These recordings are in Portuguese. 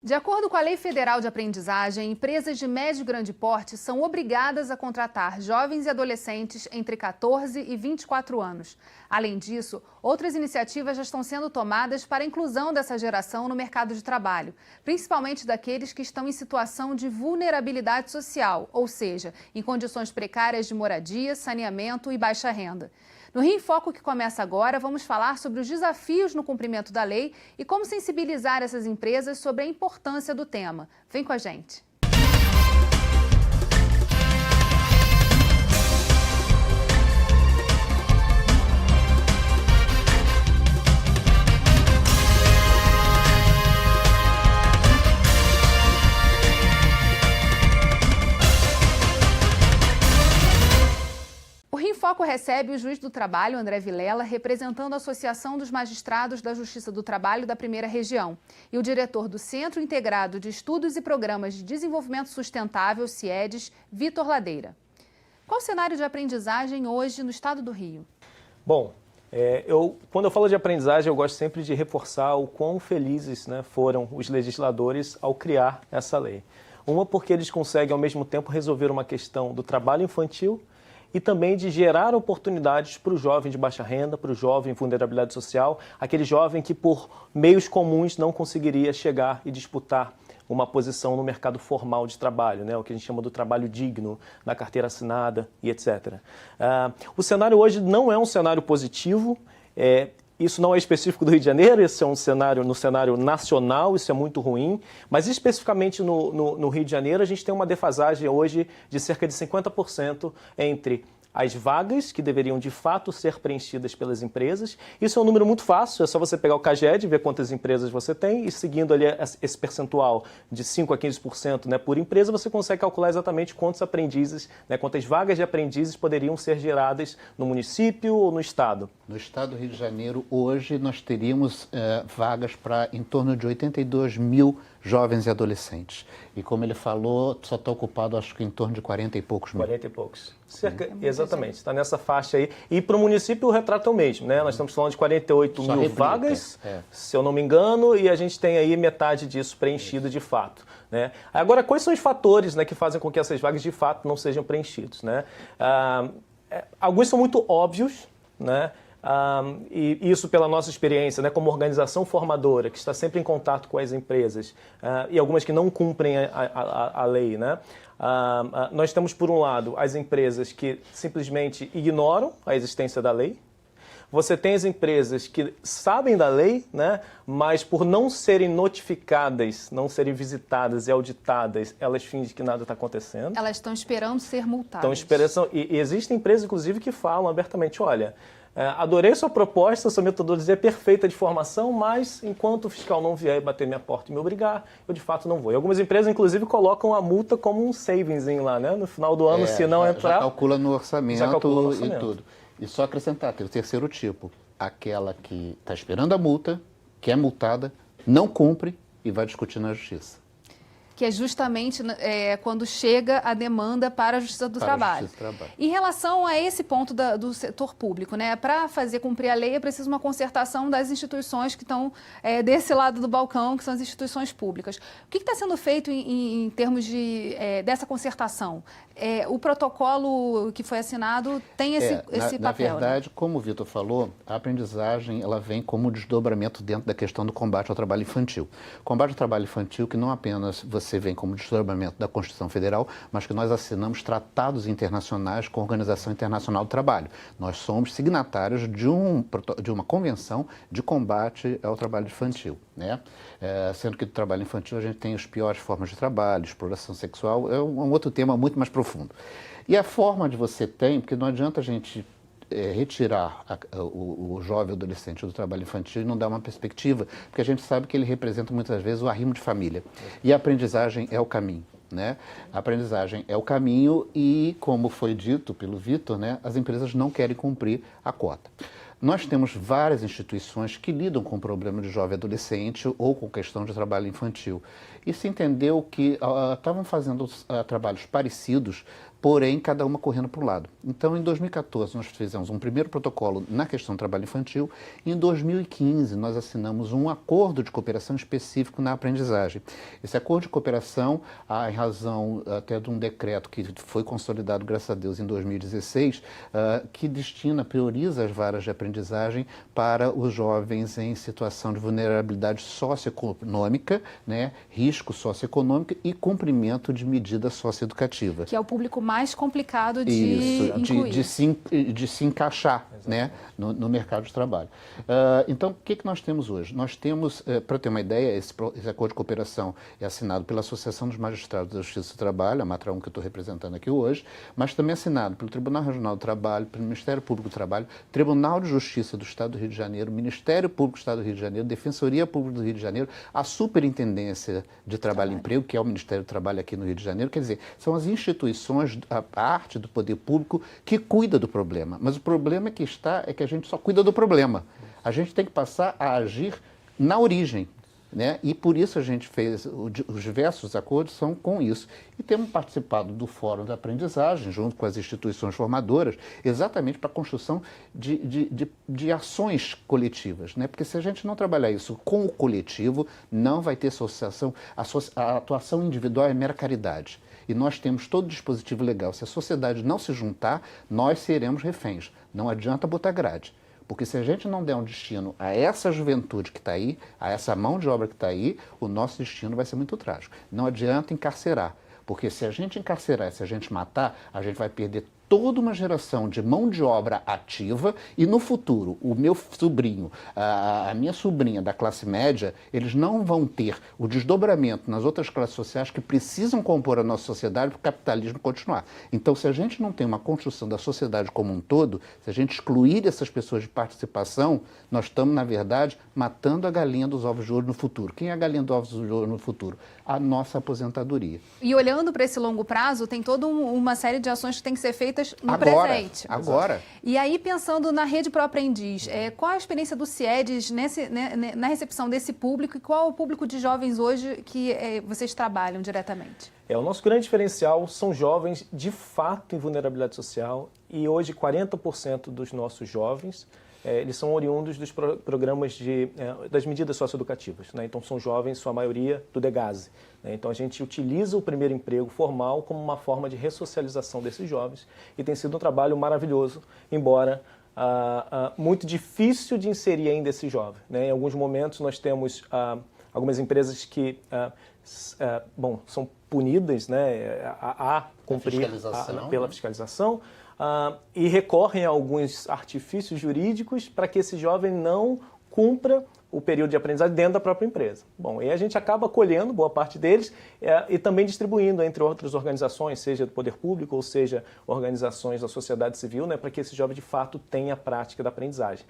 De acordo com a Lei Federal de Aprendizagem, empresas de médio e grande porte são obrigadas a contratar jovens e adolescentes entre 14 e 24 anos. Além disso, outras iniciativas já estão sendo tomadas para a inclusão dessa geração no mercado de trabalho, principalmente daqueles que estão em situação de vulnerabilidade social, ou seja, em condições precárias de moradia, saneamento e baixa renda. No Rio em Foco, que começa agora, vamos falar sobre os desafios no cumprimento da lei e como sensibilizar essas empresas sobre a importância do tema. Vem com a gente! O Rio em Foco recebe o juiz do trabalho, André Vilela, representando a Associação dos Magistrados da Justiça do Trabalho da Primeira Região, e o diretor do Centro Integrado de Estudos e Programas de Desenvolvimento Sustentável, CIEDES, Vitor Ladeira. Qual o cenário de aprendizagem hoje no estado do Rio? Bom, quando eu falo de aprendizagem, eu gosto sempre de reforçar o quão felizes, foram os legisladores ao criar essa lei. Uma, porque eles conseguem, ao mesmo tempo, resolver uma questão do trabalho infantil e também de gerar oportunidades para o jovem de baixa renda, para o jovem em vulnerabilidade social, aquele jovem que por meios comuns não conseguiria chegar e disputar uma posição no mercado formal de trabalho, o que a gente chama do trabalho digno, na carteira assinada e etc. O cenário hoje não é um cenário positivo, isso não é específico do Rio de Janeiro, esse é um cenário no cenário nacional, isso é muito ruim, mas especificamente no Rio de Janeiro a gente tem uma defasagem hoje de cerca de 50% entre as vagas que deveriam de fato ser preenchidas pelas empresas. Isso é um número muito fácil, é só você pegar o CAGED, ver quantas empresas você tem e seguindo ali esse percentual de 5% a 15% por empresa, você consegue calcular exatamente quantos aprendizes, quantas vagas de aprendizes poderiam ser geradas no município ou no estado. No estado do Rio de Janeiro, hoje nós teríamos vagas para em torno de 82 mil jovens e adolescentes. E como ele falou, só está ocupado acho que em torno de 40 e poucos mil. 40 e poucos. Exatamente, está nessa faixa aí. E para o município o retrato é o mesmo, Nós estamos falando de 48 mil vagas, se eu não me engano, e a gente tem aí metade disso preenchido de fato. Agora, quais são os fatores que fazem com que essas vagas de fato não sejam preenchidas? Alguns são muito óbvios, e isso pela nossa experiência, como organização formadora, que está sempre em contato com as empresas, e algumas que não cumprem a lei, nós temos, por um lado, as empresas que simplesmente ignoram a existência da lei. Você tem as empresas que sabem da lei, mas por não serem notificadas, não serem visitadas e auditadas, elas fingem que nada está acontecendo. Elas estão esperando ser multadas. E existem empresas, inclusive, que falam abertamente, olha, adorei sua proposta, sua metodologia é perfeita de formação, mas enquanto o fiscal não vier bater minha porta e me obrigar, eu de fato não vou. E algumas empresas, inclusive, colocam a multa como um savingzinho lá, no final do ano, se não entrar... Já calcula no orçamento e tudo. E só acrescentar, tem o terceiro tipo, aquela que está esperando a multa, que é multada, não cumpre e vai discutir na justiça. Que é justamente quando chega a demanda para a Justiça do Trabalho. Em relação a esse ponto do setor público, para fazer cumprir a lei é preciso uma concertação das instituições que estão desse lado do balcão, que são as instituições públicas. O que está sendo feito em termos dessa concertação? O protocolo que foi assinado tem esse papel? Na verdade, como o Vitor falou, a aprendizagem ela vem como desdobramento dentro da questão do combate ao trabalho infantil. Combate ao trabalho infantil que não apenas você vem como desdobramento da Constituição Federal, mas que nós assinamos tratados internacionais com a Organização Internacional do Trabalho. Nós somos signatários de uma convenção de combate ao trabalho infantil, sendo que do trabalho infantil a gente tem as piores formas de trabalho, exploração sexual, é um outro tema muito mais profundo. E a forma de você tem, porque não adianta a gente retirar o jovem adolescente do trabalho infantil e não dar uma perspectiva, porque a gente sabe que ele representa muitas vezes o arrimo de família. E a aprendizagem é o caminho. A aprendizagem é o caminho e, como foi dito pelo Vitor, as empresas não querem cumprir a cota. Nós temos várias instituições que lidam com o problema de jovem adolescente ou com questão de trabalho infantil. E se entendeu que estavam fazendo trabalhos parecidos, porém cada uma correndo para um lado. Então, em 2014, nós fizemos um primeiro protocolo na questão do trabalho infantil. Em 2015, nós assinamos um acordo de cooperação específico na aprendizagem. Esse acordo de cooperação, em razão até de um decreto que foi consolidado, graças a Deus, em 2016, que prioriza as varas de aprendizagem para os jovens em situação de vulnerabilidade socioeconômica, né, risco socioeconômico e cumprimento de medida socioeducativa. Que é o público mais complicado de incluir. De se encaixar, né, no mercado de trabalho. Então, o que nós temos hoje? Nós temos, para ter uma ideia, esse acordo de cooperação é assinado pela Associação dos Magistrados da Justiça do Trabalho, a Matra 1 que eu estou representando aqui hoje, mas também assinado pelo Tribunal Regional do Trabalho, pelo Ministério Público do Trabalho, Tribunal de Justiça do Estado do Rio de Janeiro, Ministério Público do Estado do Rio de Janeiro, Defensoria Pública do Rio de Janeiro, a Superintendência de Trabalho e Emprego, que é o Ministério do Trabalho aqui no Rio de Janeiro. Quer dizer, são as instituições, a parte do poder público que cuida do problema. Mas o problema é que a gente só cuida do problema. A gente tem que passar a agir na origem, né? E por isso a gente fez, os diversos acordos são com isso. E temos participado do Fórum da Aprendizagem, junto com as instituições formadoras, exatamente para a construção de ações coletivas, né? Porque se a gente não trabalhar isso com o coletivo, não vai ter associação, a atuação individual é mera caridade. E nós temos todo o dispositivo legal. Se a sociedade não se juntar, nós seremos reféns. Não adianta botar grade. Porque se a gente não der um destino a essa juventude que está aí, a essa mão de obra que está aí, o nosso destino vai ser muito trágico. Não adianta encarcerar. Porque se a gente encarcerar, se a gente matar, a gente vai perder toda uma geração de mão de obra ativa e no futuro o meu sobrinho, a minha sobrinha da classe média, eles não vão ter o desdobramento nas outras classes sociais que precisam compor a nossa sociedade para o capitalismo continuar. Então, se a gente não tem uma construção da sociedade como um todo, se a gente excluir essas pessoas de participação, nós estamos, na verdade, matando a galinha dos ovos de ouro no futuro. Quem é a galinha dos ovos de ouro no futuro? A nossa aposentadoria. E olhando para esse longo prazo, tem toda uma série de ações que tem que ser feitas no agora, presente. Agora. E aí, pensando na Rede Pro Aprendiz, qual a experiência do CIEDES na recepção desse público e qual é o público de jovens hoje que vocês trabalham diretamente? O nosso grande diferencial são jovens de fato em vulnerabilidade social e hoje 40% dos nossos jovens eles são oriundos dos programas das medidas socioeducativas, né? Então são jovens, sua maioria, do DEGASE. Né? Então a gente utiliza o primeiro emprego formal como uma forma de ressocialização desses jovens e tem sido um trabalho maravilhoso, embora muito difícil de inserir ainda esse jovem. Né? Em alguns momentos nós temos algumas empresas que são punidas, né, a cumprir pela fiscalização. E recorrem a alguns artifícios jurídicos para que esse jovem não cumpra o período de aprendizagem dentro da própria empresa. Bom, e a gente acaba colhendo boa parte deles e também distribuindo entre outras organizações, seja do poder público ou seja organizações da sociedade civil, né, para que esse jovem de fato tenha a prática da aprendizagem.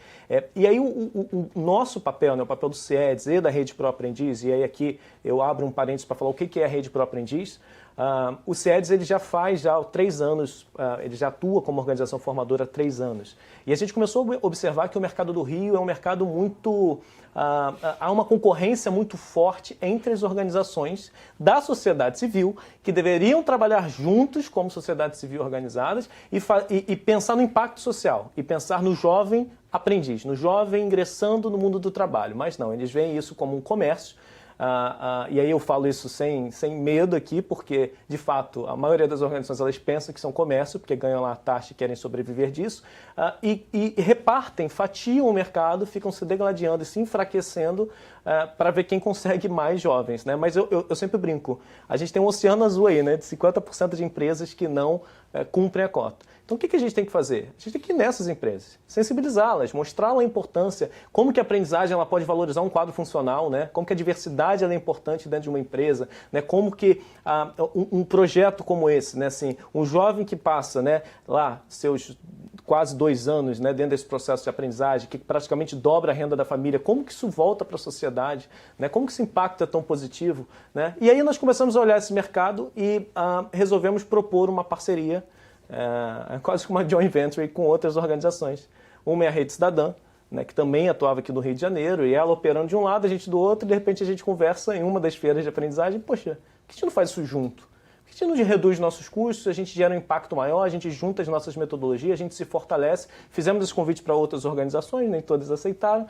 E aí o nosso papel, né, o papel do CIEDES e da Rede Pro Aprendiz, e aí aqui eu abro um parênteses para falar o que é a Rede Pro Aprendiz. O CIEDES ele já faz 3 anos, ele já atua como organização formadora há 3 anos. E a gente começou a observar que o mercado do Rio é um mercado muito... há uma concorrência muito forte entre as organizações da sociedade civil que deveriam trabalhar juntos como sociedade civil organizadas e pensar no impacto social e pensar no jovem aprendiz, no jovem ingressando no mundo do trabalho. Mas não, eles veem isso como um comércio. E aí eu falo isso sem medo aqui, porque, de fato, a maioria das organizações elas pensam que são comércio, porque ganham lá a taxa e querem sobreviver disso, e repartem, fatiam o mercado, ficam se degladiando e se enfraquecendo para ver quem consegue mais jovens. Né? Mas eu sempre brinco, a gente tem um oceano azul aí, né, de 50% de empresas que não cumprem a cota. Então, o que a gente tem que fazer? A gente tem que ir nessas empresas, sensibilizá-las, mostrar a importância, como que a aprendizagem ela pode valorizar um quadro funcional, né? Como que a diversidade ela é importante dentro de uma empresa, né? Como que um projeto como esse, né? Assim, um jovem que passa, né, lá seus quase 2 anos, né, dentro desse processo de aprendizagem, que praticamente dobra a renda da família, como que isso volta para a sociedade, né? Como que esse impacto é tão positivo, né? E aí nós começamos a olhar esse mercado e resolvemos propor uma parceria, quase que uma joint venture com outras organizações. Uma é a Rede Cidadã, né, que também atuava aqui no Rio de Janeiro, e ela operando de um lado, a gente do outro, e de repente a gente conversa em uma das feiras de aprendizagem, poxa, por que a gente não faz isso junto? A gente reduz nossos custos, a gente gera um impacto maior, a gente junta as nossas metodologias, a gente se fortalece. Fizemos esse convite para outras organizações, nem todas aceitaram,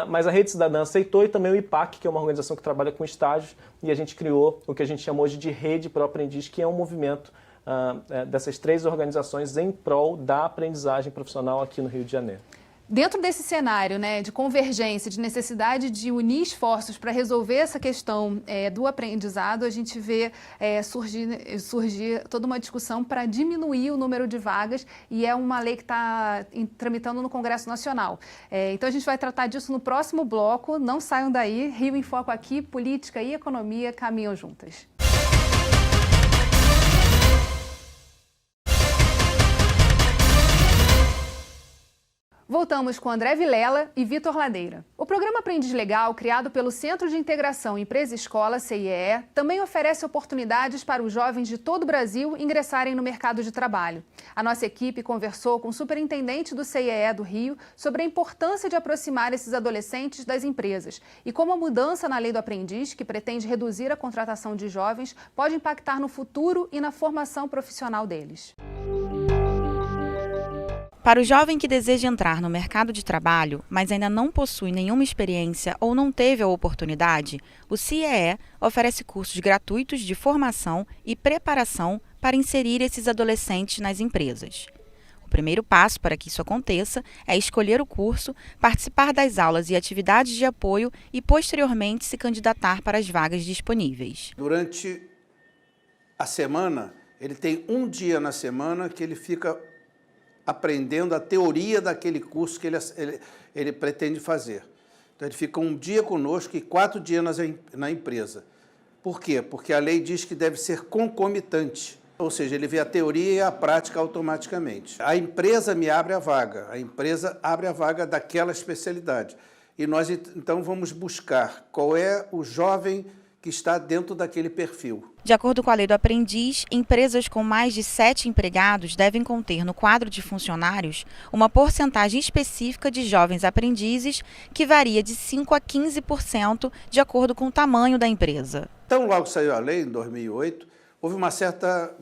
mas a Rede Cidadã aceitou e também o IPAC, que é uma organização que trabalha com estágios, e a gente criou o que a gente chama hoje de Rede Pro Aprendiz, que é um movimento dessas 3 organizações em prol da aprendizagem profissional aqui no Rio de Janeiro. Dentro desse cenário, né, de convergência, de necessidade de unir esforços para resolver essa questão do aprendizado, a gente vê surgir toda uma discussão para diminuir o número de vagas, e é uma lei que está tramitando no Congresso Nacional. Então a gente vai tratar disso no próximo bloco. Não saiam daí. Rio em Foco aqui, política e economia caminham juntas. Voltamos com André Vilela e Vitor Ladeira. O programa Aprendiz Legal, criado pelo Centro de Integração Empresa-Escola, CIEE, também oferece oportunidades para os jovens de todo o Brasil ingressarem no mercado de trabalho. A nossa equipe conversou com o superintendente do CIEE do Rio sobre a importância de aproximar esses adolescentes das empresas e como a mudança na lei do aprendiz, que pretende reduzir a contratação de jovens, pode impactar no futuro e na formação profissional deles. Para o jovem que deseja entrar no mercado de trabalho, mas ainda não possui nenhuma experiência ou não teve a oportunidade, o CIEE oferece cursos gratuitos de formação e preparação para inserir esses adolescentes nas empresas. O primeiro passo para que isso aconteça é escolher o curso, participar das aulas e atividades de apoio e, posteriormente, se candidatar para as vagas disponíveis. Durante a semana, ele tem um dia na semana que ele fica aprendendo a teoria daquele curso que ele pretende fazer. Então, ele fica um dia conosco e 4 dias na empresa. Por quê? Porque a lei diz que deve ser concomitante, ou seja, ele vê a teoria e a prática automaticamente. A empresa me abre a vaga, a empresa abre a vaga daquela especialidade. E nós, então, vamos buscar qual é o jovem que está dentro daquele perfil. De acordo com a lei do aprendiz, empresas com mais de 7 empregados devem conter no quadro de funcionários uma porcentagem específica de jovens aprendizes que varia de 5% a 15% de acordo com o tamanho da empresa. Então, logo saiu a lei, em 2008, houve uma certa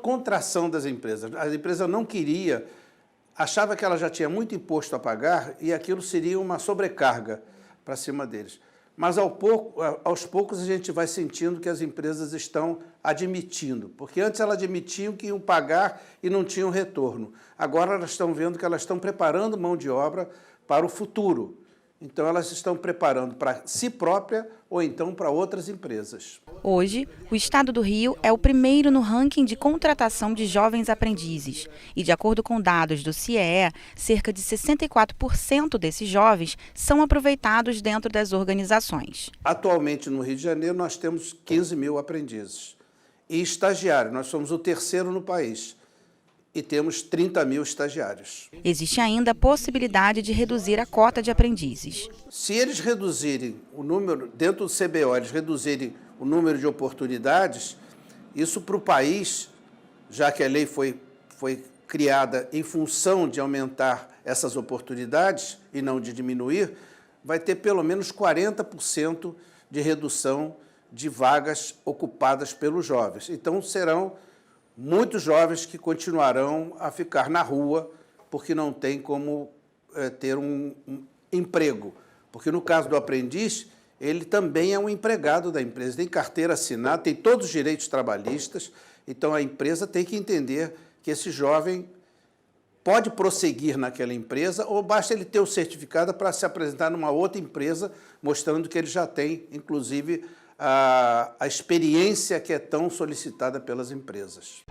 contração das empresas. A empresa não queria, achava que ela já tinha muito imposto a pagar e aquilo seria uma sobrecarga para cima deles. Mas aos poucos a gente vai sentindo que as empresas estão admitindo, porque antes elas admitiam que iam pagar e não tinham retorno. Agora elas estão vendo que elas estão preparando mão de obra para o futuro. Então elas estão preparando para si própria ou então para outras empresas. Hoje, o estado do Rio é o primeiro no ranking de contratação de jovens aprendizes. E, de acordo com dados do CIEE, cerca de 64% desses jovens são aproveitados dentro das organizações. Atualmente, no Rio de Janeiro, nós temos 15 mil aprendizes. E estagiários, nós somos o 3º no país. E temos 30 mil estagiários. Existe ainda a possibilidade de reduzir a cota de aprendizes. Se eles reduzirem o número, dentro do CBO, eles reduzirem o número de oportunidades, isso para o país, já que a lei foi criada em função de aumentar essas oportunidades e não de diminuir, vai ter pelo menos 40% de redução de vagas ocupadas pelos jovens. Então, serão muitos jovens que continuarão a ficar na rua porque não tem como ter um emprego. Porque no caso do aprendiz, ele também é um empregado da empresa, tem carteira assinada, tem todos os direitos trabalhistas, então a empresa tem que entender que esse jovem pode prosseguir naquela empresa ou basta ele ter o certificado para se apresentar numa outra empresa, mostrando que ele já tem, inclusive, a experiência que é tão solicitada pelas empresas.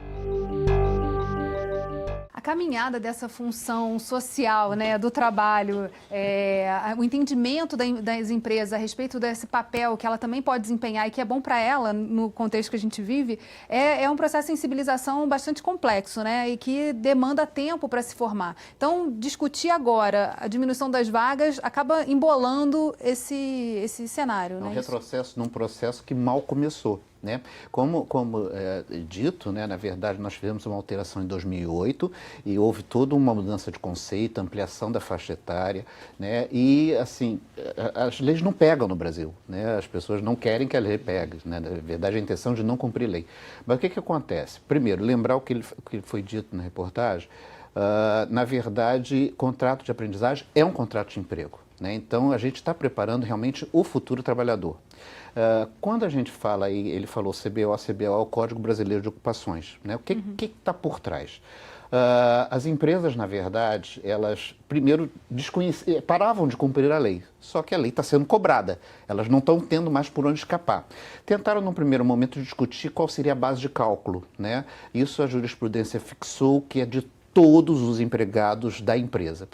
A caminhada dessa função social, né, do trabalho, o entendimento das empresas a respeito desse papel que ela também pode desempenhar e que é bom para ela no contexto que a gente vive, é um processo de sensibilização bastante complexo, né, e que demanda tempo para se formar. Então, discutir agora a diminuição das vagas acaba embolando esse cenário. É um né? retrocesso num processo que mal começou. né? Como dito, né, na verdade, nós tivemos uma alteração em 2008 e houve toda uma mudança de conceito, ampliação da faixa etária, né? E, assim, as leis não pegam no Brasil, né? As pessoas não querem que a lei pegue, né? Na verdade, a intenção de não cumprir lei. Mas o que acontece? Primeiro, lembrar o que foi dito na reportagem. Na verdade, contrato de aprendizagem é um contrato de emprego, né? Então, a gente está preparando realmente o futuro trabalhador. Quando a gente fala aí, ele falou CBO é o Código Brasileiro de Ocupações, né? O que está por trás? As empresas, na verdade, elas primeiro paravam de cumprir a lei, só que a lei está sendo cobrada, elas não estão tendo mais por onde escapar. Tentaram, num primeiro momento, discutir qual seria a base de cálculo, né? Isso a jurisprudência fixou que é de todos os empregados da empresa.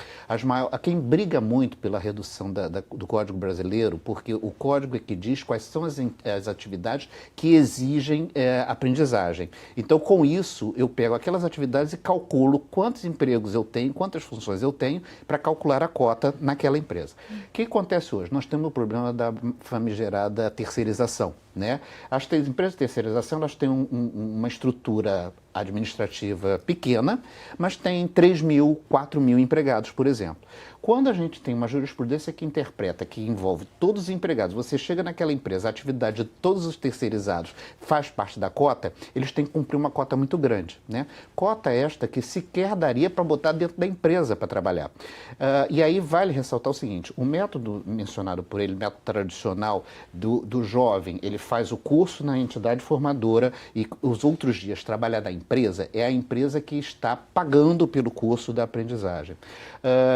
Quem briga muito pela redução do Código Brasileiro, porque o Código é que diz quais são as atividades que exigem aprendizagem. Então, com isso, eu pego aquelas atividades e calculo quantos empregos eu tenho, quantas funções eu tenho, para calcular a cota naquela empresa. O que acontece hoje? Nós temos o problema da famigerada terceirização, né? As empresas de terceirização, elas têm uma estrutura administrativa pequena, mas tem 3.000, 4.000 empregados, por exemplo. Quando a gente tem uma jurisprudência que interpreta, que envolve todos os empregados, você chega naquela empresa, a atividade de todos os terceirizados faz parte da cota, eles têm que cumprir uma cota muito grande, né? Cota esta que sequer daria para botar dentro da empresa para trabalhar. E aí vale ressaltar o seguinte, o método mencionado por ele, o método tradicional do jovem, ele faz o curso na entidade formadora e os outros dias trabalhar na empresa, é a empresa que está pagando pelo curso da aprendizagem.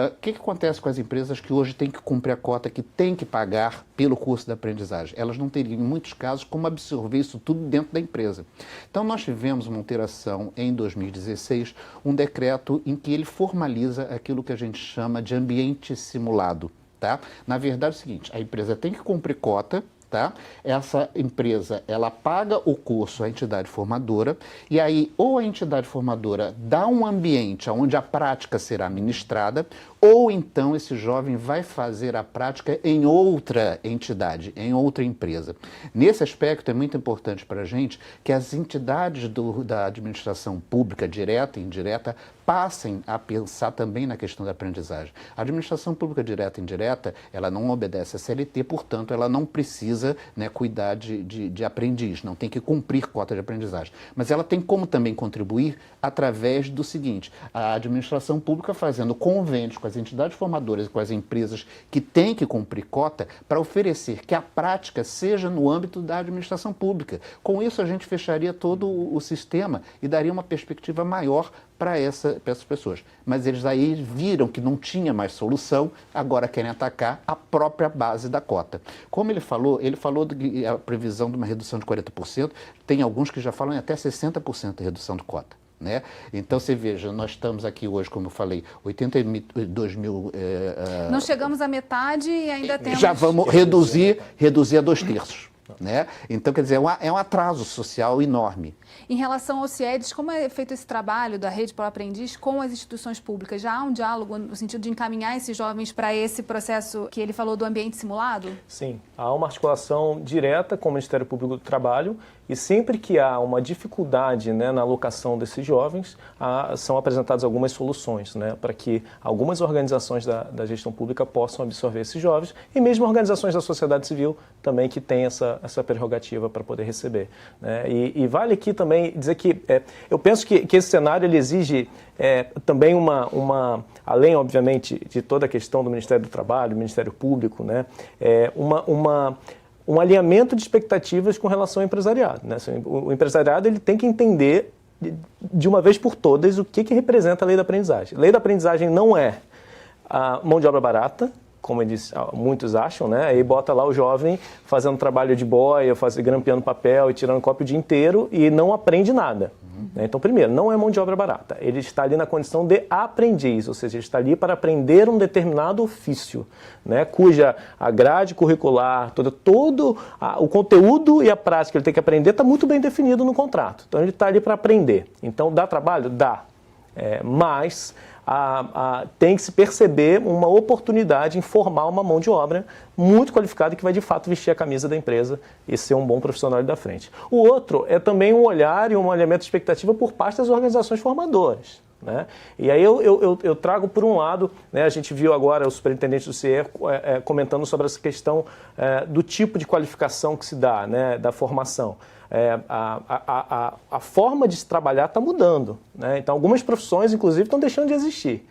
O que acontece com as empresas que hoje têm que cumprir a cota, que têm que pagar pelo curso da aprendizagem? Elas não teriam, em muitos casos, como absorver isso tudo dentro da empresa. Então, nós tivemos uma alteração em 2016, um decreto em que ele formaliza aquilo que a gente chama de ambiente simulado, tá? Na verdade é o seguinte, a empresa tem que cumprir cota, tá? Essa empresa, ela paga o curso à entidade formadora e aí ou a entidade formadora dá um ambiente onde a prática será ministrada ou então esse jovem vai fazer a prática em outra entidade, em outra empresa. Nesse aspecto é muito importante para a gente que as entidades da administração pública, direta e indireta, passem a pensar também na questão da aprendizagem. A administração pública direta e indireta, ela não obedece à CLT, portanto, ela não precisa, né, cuidar de aprendiz, não tem que cumprir cota de aprendizagem. Mas ela tem como também contribuir através do seguinte, a administração pública fazendo convênios com as entidades formadoras e com as empresas que têm que cumprir cota para oferecer que a prática seja no âmbito da administração pública. Com isso, a gente fecharia todo o sistema e daria uma perspectiva maior para essas pessoas. Mas eles aí viram que não tinha mais solução, agora querem atacar a própria base da cota. Como ele falou a previsão de uma redução de 40%, tem alguns que já falam em até 60% de redução de cota, né? Então, você veja, nós estamos aqui hoje, como eu falei, 82 mil... Não chegamos à metade e ainda temos... Já vamos reduzir a 2/3. Né? Então, quer dizer, é um atraso social enorme. Em relação ao CIEDES, como é feito esse trabalho da Rede Pro Aprendiz com as instituições públicas? Já há um diálogo no sentido de encaminhar esses jovens para esse processo que ele falou do ambiente simulado? Sim, há uma articulação direta com o Ministério Público do Trabalho e sempre que há uma dificuldade, né, na alocação desses jovens, são apresentadas algumas soluções, né, para que algumas organizações da gestão pública possam absorver esses jovens e mesmo organizações da sociedade civil também que têm essa prerrogativa para poder receber, né? E vale aqui também dizer que eu penso que esse cenário ele exige também além, obviamente, de toda a questão do Ministério do Trabalho, do Ministério Público, né, um alinhamento de expectativas com relação ao empresariado, né? O empresariado ele tem que entender de uma vez por todas o que representa a lei da aprendizagem. A lei da aprendizagem não é a mão de obra barata, como muitos acham, né? Aí bota lá o jovem fazendo trabalho de boia, grampeando papel e tirando cópia o dia inteiro e não aprende nada. Né? Então, primeiro, não é mão de obra barata. Ele está ali na condição de aprendiz, ou seja, ele está ali para aprender um determinado ofício, né? Cuja a grade curricular, todo o conteúdo e a prática que ele tem que aprender está muito bem definido no contrato. Então, ele está ali para aprender. Então, dá trabalho? Dá. Mas tem que se perceber uma oportunidade em formar uma mão de obra muito qualificada que vai de fato vestir a camisa da empresa e ser um bom profissional ali da frente. O outro é também um olhar e um alinhamento de expectativa por parte das organizações formadoras. Né? E aí eu trago por um lado, né, a gente viu agora o superintendente do CIE comentando sobre essa questão do tipo de qualificação que se dá, né, da formação. A forma de se trabalhar está mudando, né? Então algumas profissões inclusive estão deixando de existir.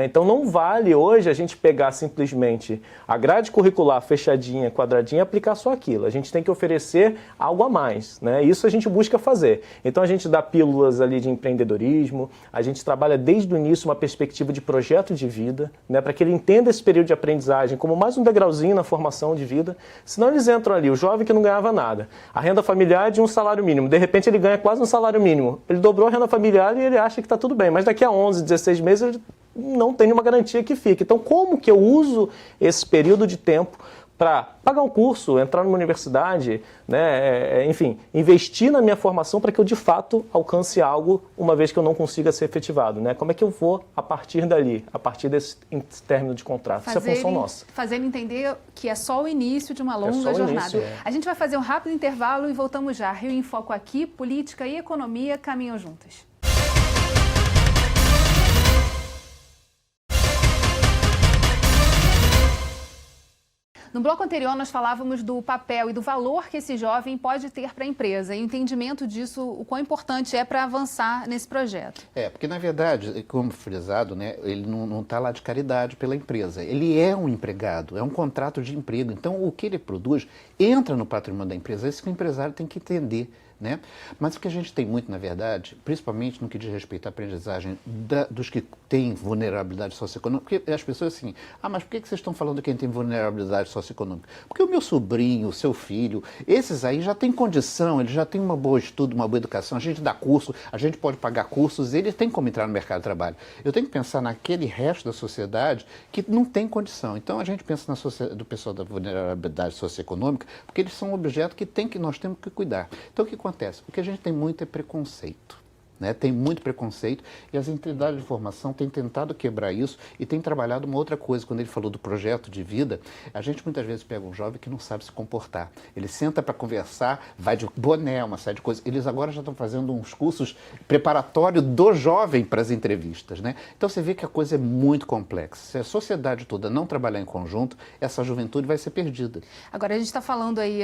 Então não vale hoje a gente pegar simplesmente a grade curricular fechadinha, quadradinha e aplicar só aquilo. A gente tem que oferecer algo a mais, né? Isso a gente busca fazer. Então a gente dá pílulas ali de empreendedorismo, a gente trabalha desde o início uma perspectiva de projeto de vida, né? Para que ele entenda esse período de aprendizagem como mais um degrauzinho na formação de vida. Senão eles entram ali, o jovem que não ganhava nada, a renda familiar de um salário mínimo, de repente ele ganha quase um salário mínimo. Ele dobrou a renda familiar e ele acha que está tudo bem, mas daqui a 11, 16 meses ele não tem nenhuma garantia que fique. Então, como que eu uso esse período de tempo para pagar um curso, entrar numa universidade, né, enfim, investir na minha formação para que eu, de fato, alcance algo uma vez que eu não consiga ser efetivado, né? Como é que eu vou, a partir dali, a partir desse término de contrato? Isso é função nossa. Fazer ele entender que é só o início de uma longa jornada. A gente vai fazer um rápido intervalo e voltamos já. Rio em Foco aqui, política e economia caminham juntas. No bloco anterior, nós falávamos do papel e do valor que esse jovem pode ter para a empresa e o entendimento disso, o quão importante é para avançar nesse projeto. Porque na verdade, como frisado, né, ele não está lá de caridade pela empresa. Ele é um empregado, é um contrato de emprego. Então, o que ele produz entra no patrimônio da empresa. É isso que o empresário tem que entender. Né? Mas o que a gente tem muito, na verdade, principalmente no que diz respeito à aprendizagem dos que têm vulnerabilidade socioeconômica, porque as pessoas assim, mas por que vocês estão falando de quem tem vulnerabilidade socioeconômica? Porque o meu sobrinho, o seu filho, esses aí já têm condição, eles já têm um bom estudo, uma boa educação, a gente dá curso, a gente pode pagar cursos, eles têm como entrar no mercado de trabalho. Eu tenho que pensar naquele resto da sociedade que não tem condição. Então a gente pensa do pessoal da vulnerabilidade socioeconômica, porque eles são um objeto que nós temos que cuidar. Então o que acontece? O que a gente tem muito é preconceito. Né? Tem muito preconceito e as entidades de formação têm tentado quebrar isso e têm trabalhado uma outra coisa. Quando ele falou do projeto de vida, a gente muitas vezes pega um jovem que não sabe se comportar. Ele senta para conversar, vai de boné, uma série de coisas. Eles agora já estão fazendo uns cursos preparatórios do jovem para as entrevistas. Né? Então você vê que a coisa é muito complexa. Se a sociedade toda não trabalhar em conjunto, essa juventude vai ser perdida. Agora a gente está falando aí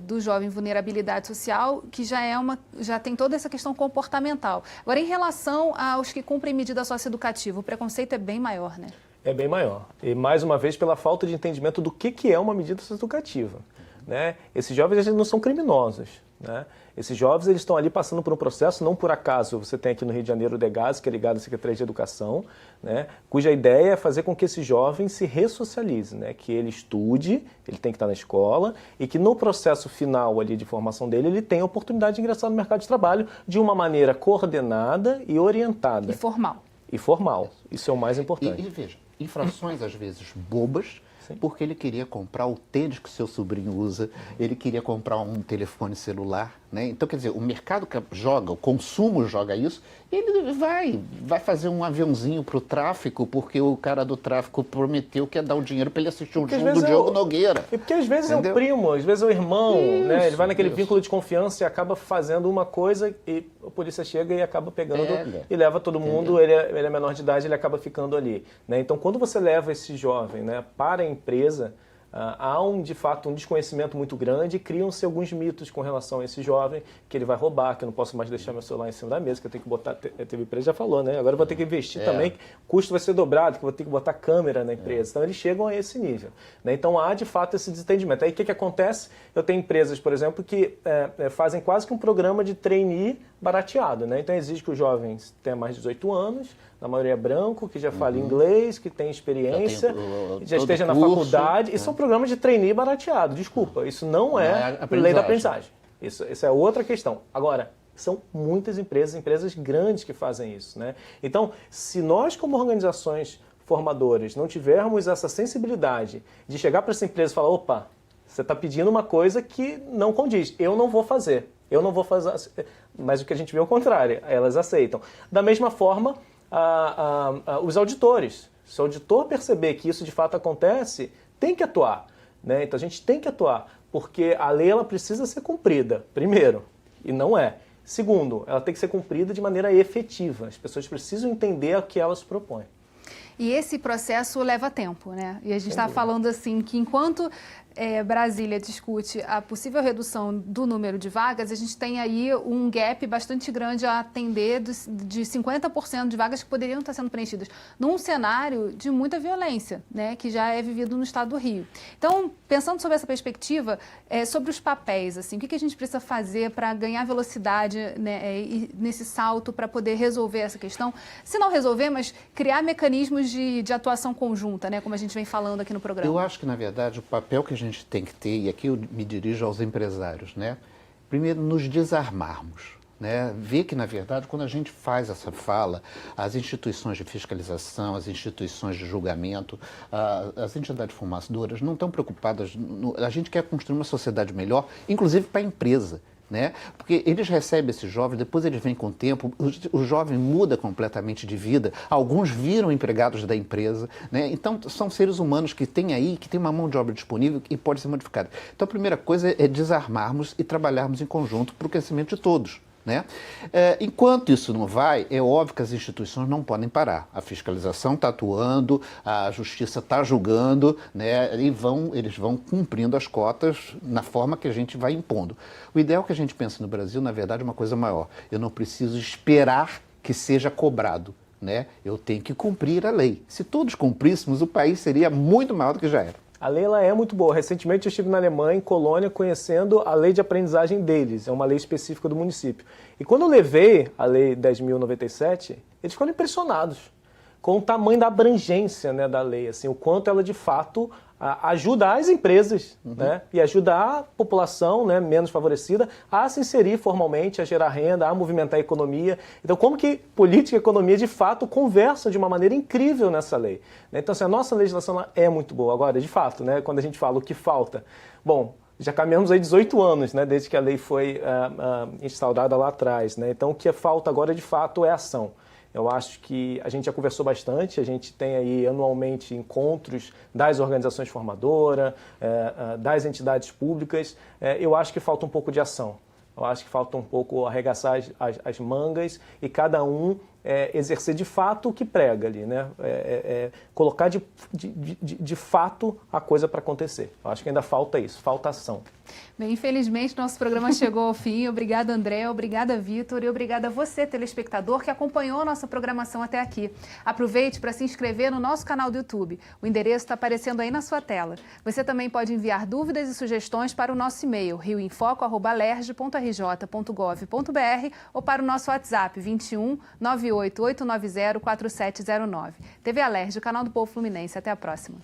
do jovem vulnerabilidade social, que já tem toda essa questão comportamental. Agora, em relação aos que cumprem medida socioeducativa, o preconceito é bem maior, né? É bem maior. E, mais uma vez, pela falta de entendimento do que é uma medida socioeducativa. Né? Esses jovens, eles não são criminosos. Né? Esses jovens, eles estão ali passando por um processo, não por acaso. Você tem aqui no Rio de Janeiro o DEGAS, que é ligado à Secretaria de Educação, né? Cuja ideia é fazer com que esse jovem se ressocialize, né? Que ele estude, ele tem que estar na escola e que no processo final ali de formação dele, ele tenha a oportunidade de ingressar no mercado de trabalho de uma maneira coordenada e orientada. E formal. E formal. Isso é o mais importante. E veja, infrações às vezes bobas, porque ele queria comprar o tênis que seu sobrinho usa, ele queria comprar um telefone celular, né? Então, quer dizer, o mercado joga, o consumo joga isso, e ele vai fazer um aviãozinho para o tráfico, porque o cara do tráfico prometeu que ia dar o dinheiro para ele assistir um jogo do Diogo Nogueira. E porque às vezes entendeu? É o primo, às vezes é o irmão, isso, né? Ele vai naquele vínculo de confiança e acaba fazendo uma coisa e a polícia chega e acaba pegando e leva todo mundo, ele é menor de idade, ele acaba ficando ali. Né? Então, quando você leva esse jovem, né, para a empresa, há de fato um desconhecimento muito grande e criam-se alguns mitos com relação a esse jovem, que ele vai roubar, que eu não posso mais deixar meu celular em cima da mesa, que eu tenho que botar, teve empresa já falou, né? Agora eu vou ter que investir também, o custo vai ser dobrado, que eu vou ter que botar câmera na empresa. Então eles chegam a esse nível. Né? Então há de fato esse desentendimento. Aí o que acontece? Eu tenho empresas, por exemplo, que fazem quase que um programa de trainee barateado. Né? Então exige que os jovens tenham mais de 18 anos, na maioria é branco, que já fala inglês, que tem experiência, já esteja na faculdade. Isso é um programa de trainee barateado. Desculpa, isso não é lei da aprendizagem. Isso é outra questão. Agora, são muitas empresas grandes que fazem isso. Né? Então, se nós como organizações formadoras não tivermos essa sensibilidade de chegar para essa empresa e falar, opa, você está pedindo uma coisa que não condiz, eu não vou fazer. Mas o que a gente vê é o contrário, elas aceitam. Da mesma forma, os auditores. Se o auditor perceber que isso de fato acontece, tem que atuar, né? Então a gente tem que atuar, porque a lei ela precisa ser cumprida, primeiro, e não é. Segundo, ela tem que ser cumprida de maneira efetiva. As pessoas precisam entender o que elas propõem. E esse processo leva tempo, né? E a gente está falando assim que enquanto Brasília discute a possível redução do número de vagas, a gente tem aí um gap bastante grande a atender de 50% de vagas que poderiam estar sendo preenchidas num cenário de muita violência, né? Que já é vivido no estado do Rio. Então, pensando sobre essa perspectiva, sobre os papéis, assim, o que a gente precisa fazer para ganhar velocidade, né, nesse salto para poder resolver essa questão? Se não resolver, mas criar mecanismos de atuação conjunta, né, como a gente vem falando aqui no programa. Eu acho que, na verdade, o papel que a gente tem que ter, e aqui eu me dirijo aos empresários, né? Primeiro, nos desarmarmos. Né? Ver que, na verdade, quando a gente faz essa fala, as instituições de fiscalização, as instituições de julgamento, as entidades formadoras não estão preocupadas. A gente quer construir uma sociedade melhor, inclusive para a empresa. Né? Porque eles recebem esses jovens, depois eles vêm com o tempo, o jovem muda completamente de vida, alguns viram empregados da empresa, né? Então são seres humanos que têm aí, que têm uma mão de obra disponível e pode ser modificada. Então a primeira coisa é desarmarmos e trabalharmos em conjunto para o crescimento de todos. Né? Enquanto isso não vai, é óbvio que as instituições não podem parar. A fiscalização está atuando, a justiça está julgando, né? Eles vão cumprindo as cotas na forma que a gente vai impondo. O ideal que a gente pensa no Brasil, na verdade, é uma coisa maior. Eu não preciso esperar que seja cobrado. Né? Eu tenho que cumprir a lei. Se todos cumpríssemos, o país seria muito maior do que já era. A lei ela é muito boa. Recentemente eu estive na Alemanha, em Colônia, conhecendo a lei de aprendizagem deles. É uma lei específica do município. E quando eu levei a lei 10.097, eles ficaram impressionados com o tamanho da abrangência, né, da lei, assim, o quanto ela de fato ajuda as empresas, né, e ajuda a população, né, menos favorecida a se inserir formalmente, a gerar renda, a movimentar a economia. Então, como que política e economia de fato conversam de uma maneira incrível nessa lei, né? Então, assim, a nossa legislação ela é muito boa. Agora, de fato, né, quando a gente fala o que falta, bom, já caminhamos aí 18 anos, né, desde que a lei foi instaurada lá atrás, né? Então, o que falta agora, de fato, é ação. Eu acho que a gente já conversou bastante, a gente tem aí anualmente encontros das organizações formadoras, das entidades públicas. Eu acho que falta um pouco de ação. Eu acho que falta um pouco arregaçar as mangas e cada um exercer de fato o que prega ali, né? Colocar de fato a coisa para acontecer. Eu acho que ainda falta isso, falta ação. Bem, infelizmente, nosso programa chegou ao fim. Obrigada, André, obrigada, Vitor, e obrigada a você, telespectador, que acompanhou a nossa programação até aqui. Aproveite para se inscrever no nosso canal do YouTube. O endereço está aparecendo aí na sua tela. Você também pode enviar dúvidas e sugestões para o nosso e-mail, rioinfoco@lerj.rj.gov.br ou para o nosso WhatsApp, 21 98890 4709. TV Alerj, o canal do Povo Fluminense. Até a próxima.